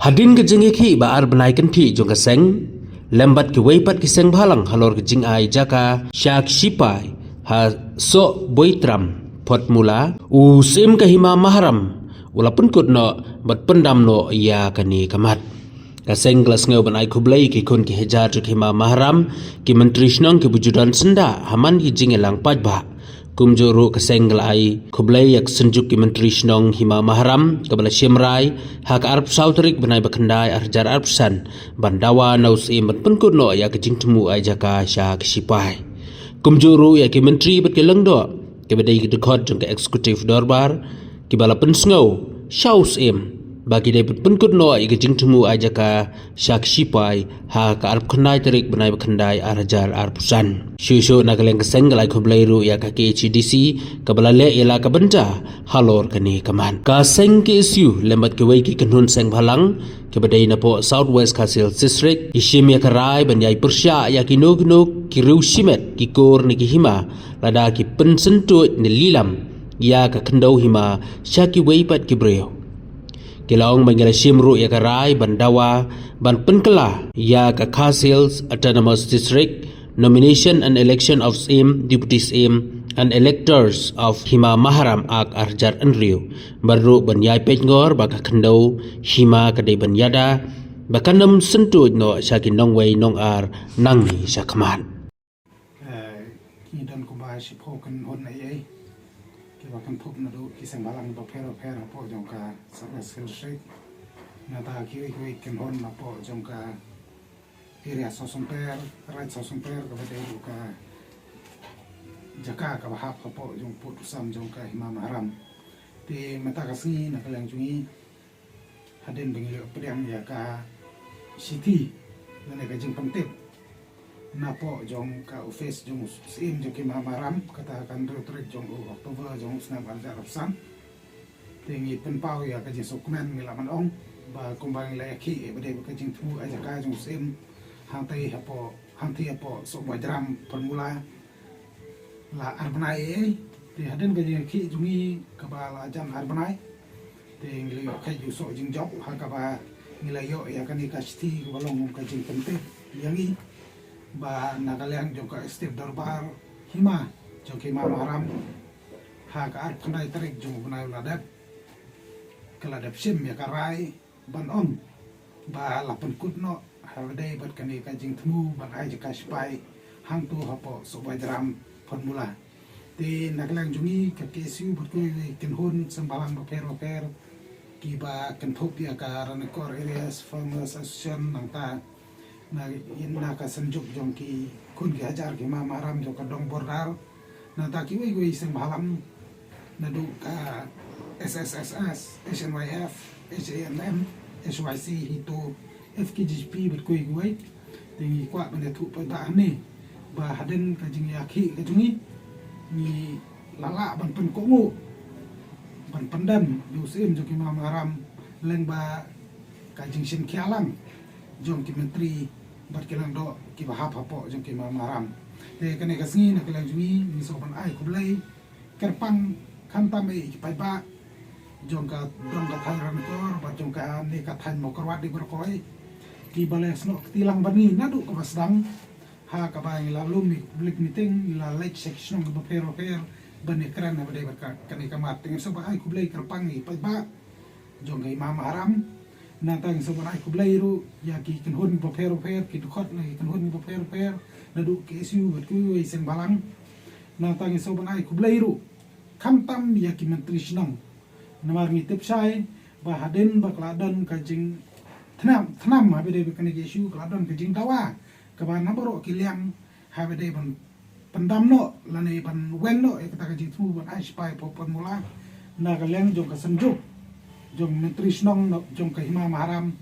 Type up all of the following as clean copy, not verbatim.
Hadin ke jeng ki ba ar benai kan thi jong ka seng lembat ki weipat ki seng bhalang halor ke jing ai jaka syak sipai ha so boitram pot mula u sim ka hima mahram ula pun kut no bat pendam no ya kani kamat ka seng kelas ngeu benai kublai ki kun ki hejar ki hima mahram ki menteri snong ki bujudan senda haman ki jing elang pajba kumjuru kesenggal ai kublai yak senjuk ki menteri snong hima mahram kabala siamrai hak arab sautrik benai bakandai arjar arbsan bandawa naus im penkut no yak jing temu ai jaka sya kisipai kumjuru yak ki menteri bat ke lengdo ke bedai ki dekot jong ke eksekutif dorbar ki bala pensngau shaus im bagi dai penkut no yak jing temu ai jaka sya kisipai hak arab khandai tarik benai bakandai arjar arbsan Shushu nagaleng kesenggal ai kublai ru ya ka KHDC kabala le ila ka benda halor kani kaman ka seng ki isu lembat ke wei ki kanhun seng bhalang ke badai na po Southwest Kasil District ishim ya karai banyai persya ya ki nog ki ru shimet ki kor ni ki hima lada ki pensentu ni lilam ya ka kendau hima syaki wei pat ki breo Kilaong bangala shimru ya karai bandawa ban penkela ya ka Kasil Autonomous District Nomination and election of SIM, deputy SIM, and electors of Hima Maharam ak arjar enriu. Baru banyai pengor baka kendau Hima kadai banyada bakanam sentu no syakin nong wei nong ar nang ni syakman. Ki dan ko ba si phokan hon ai ai. Ki bakan phop na do ki sang balang ba phero po jong ka sa skill shake. Na ta ki ken hon na po jong ka area sosumper, right sosumper ka badai ka jaka ka bahap ka po yung puto sam yung ka hima maharam ti mata kasi nakalang jungi hadin bangil pediang ya ka city na ka jing pantip na po yung ka office yung sim yung hima maharam kata kan retreat yung October yung snap alda rapsan tingi penpau ya ka jing dokumen milaman ong ba kumbang layaki badai ka jing tu aja ka yung sim hantai hapo so wajram formula la arbanai te haden ga ki jungi kabala jan arbanai te ngli ka ju so jing job ha ka ba ngilayo ya kan ka sti walong ka jing pente yangi ba nagalang jo ka step darbar hima jo ki ma maram ha ka arbanai tarik jo bunai ladat kala dap sim ya karai ban on ba lapan kutno Holiday bat kani kajing temu bat ai jaka spai hang tu hapo so wajram formula te naglang jungi ka kesu bat ko ken hon sembalang ba per ki ba ken thop ya ka ran core areas farmers association nangta na in na ka sanjuk jong ki kun ki hajar ki ma maram jo ka dong bordar na ta ki wi sembalang na do ka SSSS SNYF HANM SYC hito FKGP berkuih kuih tinggi kuat pada tu pada ni bah haden kajing yaki kajungi ni lala ban pen kongu ban pendan yusim joki maram leng ba kajing sim kialang jong ki menteri berkelang do ki bahap hapo jong ki maram te kene kasngi nak kelang jungi ni sopan ai kublai kerpang kantam ki pai ba jong ka tharan kor ba jong ka ni ka than mokorwat di berkoi ki bales no tilang bani nadu ka basdang ha ka ba ila lumi public meeting ila late section ka pero bani kran na bade ka kani ka mat ting so ba ai kublai kerpang ni pa ba jong ga imam haram na tang so ba ai kublai ru ya ki kan hon pa pero ki tu khot lai kan hon pa pero nadu ki isu bat ku sen balang na tang so ba ai kublai ru kamtam ya ki menteri snong namar ni tipsai ba haden ba kladan kajing Thanam habide bekane Yesu keladon kejing dawa kaban naboro kiliang habide ban pendam no lane ban wen no kata kejing tu ban ai spai popon mula na kaliang jong kasenjuk jong menteri snong no jong ka hima maharam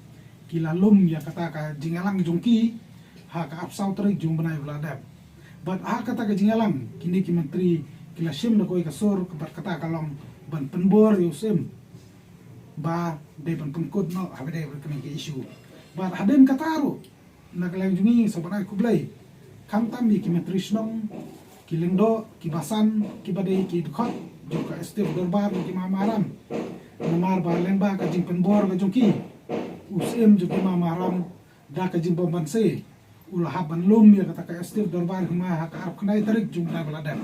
kilalum ya kata ka jingalang jongki ha ka apsau terik jong banai beladap bat ha kata ka jingalang kini ki menteri kilasim no koi kasur kebat kata kalong ban penbor yusim ba de ban pengkut no habide berkene ke isu ba haden kataru naglang jungi sobanai kublai kamtam ki menteri snong kilingdo ki basan ki badai ki dkhot joka step dorbar ki mamaram namar ba lengba ka jing penbor ka jongki usim juga imam haram da ka jing pembanse ulah haban lum ya kata ka estir dorbar hima ha ka arab knai tarik jumlah beladan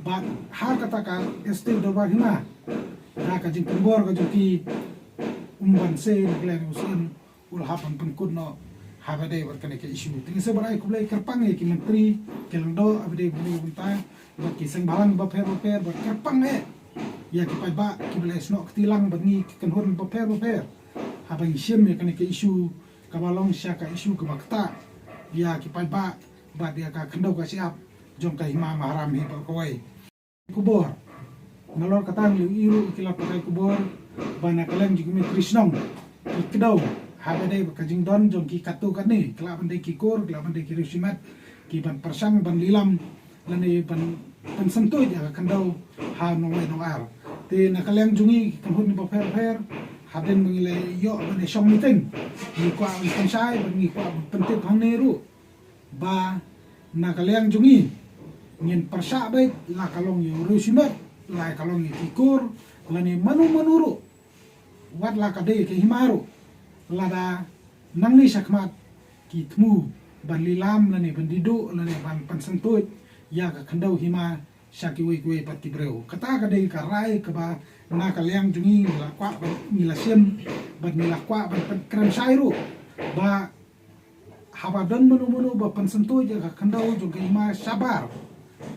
ba ha kata ka estir dorbar hima da ka jing pembor ka juki umbanse naglan usim ulah haban penkut no habade berkene ke isu tingi sebarai kublai kerpang ki menteri kelendo abade bulu bunta ki sengbalang baper berkerpang ya ki pai ba ki bela snok tilang bangi ki kenhun baper abang isim ya kene ke isu kabalong sya ka isu ke bakta ya ki pai ba dia ka kendo ka siap jong ka imam haram hi berkoi kubor ngalor katang lu iru kilap pakai kubor bana kalen juga mi krisnong ki kedau habade bakajing don jong ki katu kan ni kelap bandai ki kor kelap bandai ki risimat ki ban persang ban lilam lani ban sentuh ya kandau ha nongwe noar te nakaleng jungi kanhun ni paper haden mengilai yo ban shong meeting ni kwa ban sai ban ni kwa pentit hang neru ba nakaleng jungi ngin persa baik la kalong yo risimat la kalong ki kor lani manuru wat la kadai ke himaru lada nangni sakmat ki tmu ban lilam lani ban didu lani ban pansentut ya ka kandau hima syaki we pati breu kata ka dei ka rai ka ba na ka liang jungi la kwa ban mila sim ban mila kwa ban kran sairu ba haba don menu ba pansentut ya ka kandau jungi hima sabar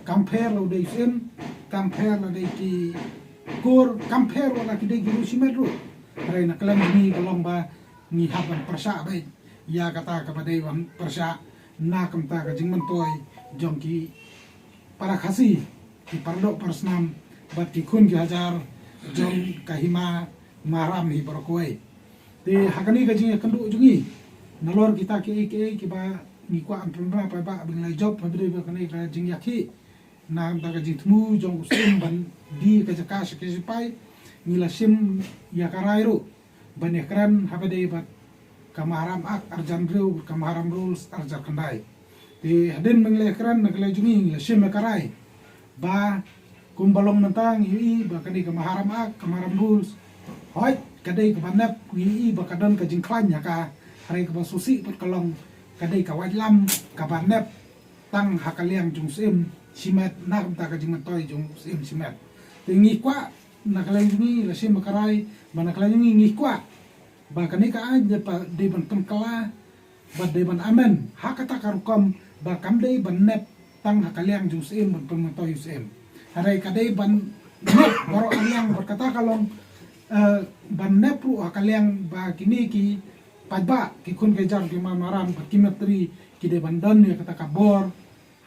compare lo dei sim compare lo dei ki kur compare wala ki dei ki rusimeru rai na kalam ni kolong ba ni haban persa baik ya kata kepada wan persa na kamta ka jingman toy jongki para khasi ki pardo persnam bat ki kun ki hajar jong kahima maram hi berkoi te hakani ka jing kandu jungi nalor kita ki ba ni kwa ampra pa ba bin lai job pa bide ba kani ka jing yakhi na ta ka jing tmu jong usim ban di ka jaka ke sipai ni la sim ya karairu banekran habade bat kamaram ak arjan reu kamaram rules arjar kandai ti haden menglekran nagle jungi la sim karai ba kumbalong mentang yi ba kadi kamaram ak kamaram rules hoi kadai ka banap yi ba kadon ka jingklan ya ka hari ka susi pat kalong kadai ka wajlam ka banap tang hakaliang jung sim simet nak ta ka jing toy jung sim simet tingi kwa nagle jungi la sim karai ba nagle jungi ngi kwa ba kani ka aja pa de ban pengkala ba de ban amen hakata karukom ba kam de ban nep tang hakaliang jus em ban pengto yus em harai ka de ban nep baro aliang berkata kalong ban nep ru hakaliang ba kini ki pajba ki kun ke jar ki mamaram ba kimetri ki de ban don ya kata kabor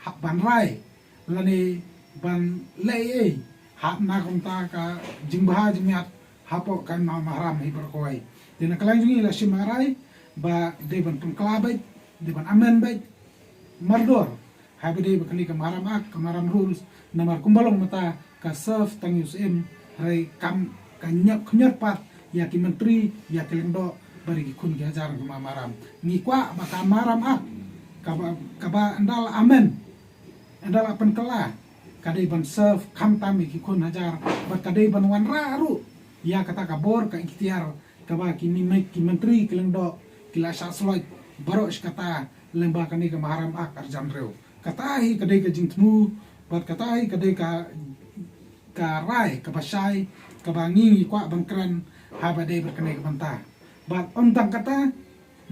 hak ban rai lani ban lei hak na kumta ka jingbaha jimiat hapo kan mamaram hi berkoi dina kalang jungi la simarai ba deban pengkelabait deban amen bait mardor habi de bakali kamaram ak kamaram rules namar kumbalong mata ka serve tang usm rai kam kanyap pat ya ki menteri ya kelendo bari ki kun gajar kamaram ni kwa ba kamaram ak kaba andal amen andal pengkela kadai ban serve kam tami ki kun hajar ba kadai ban wan raru ya kata kabor ka ikhtiar kaba kini mek ki menteri kelendo kila sasloit baro kata lemba kani ka maharam ak arjan reu katai kadai ka jingtmu bat katai kadai ka rai ka basai ka bangi kwa bangkran haba dei berkene ka banta bat ontang kata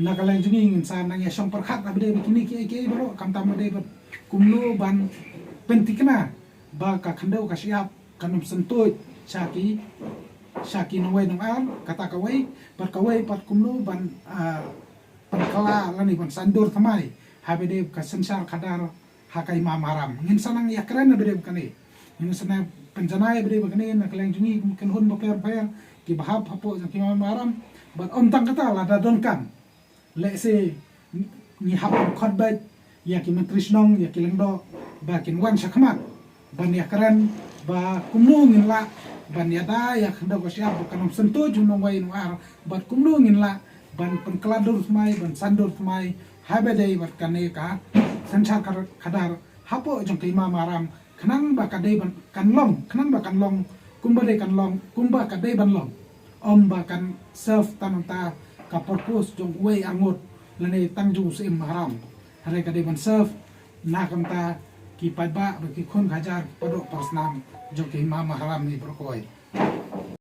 nakalang jungi insan nang yasong perkhat abde kini ki baro kam tam dei kumlu ban pentikna ba ka khandau ka siap kanum sentut Syaki nungway nung al kata kaway pat kumlu ban pankala lani ban sandur thamai habede ka sensar kadar hakai mamaram ngin sanang yakran bede kani ngin sana penjanai bede kani na keleng jungi ken hun baper ki bahap hapo ki mamaram bat ontang kata la da donkan le se ni hapon khotbat ya ki mentrisnong ya ki lengdo ba kin wan sakmat ban yakran ba kumlu ngin la ban yada ya kenda ko siap bukan sentuh junong wai nuar bat kumlungin la ban pengkeladur semai ban sandur semai habedai bat kane ka sensar kadar hapo jong kima maram kenang ba kadai ban kanlong kenang ba kanlong kumba dei kanlong kumba kadai ban long om ba kan serve tananta ka purpose jong way angot lane tangjung sim haram hare ka de ban serve na kamta ki pai ba ki khun khajar padok pasnam jong ki mama haram ni berkoi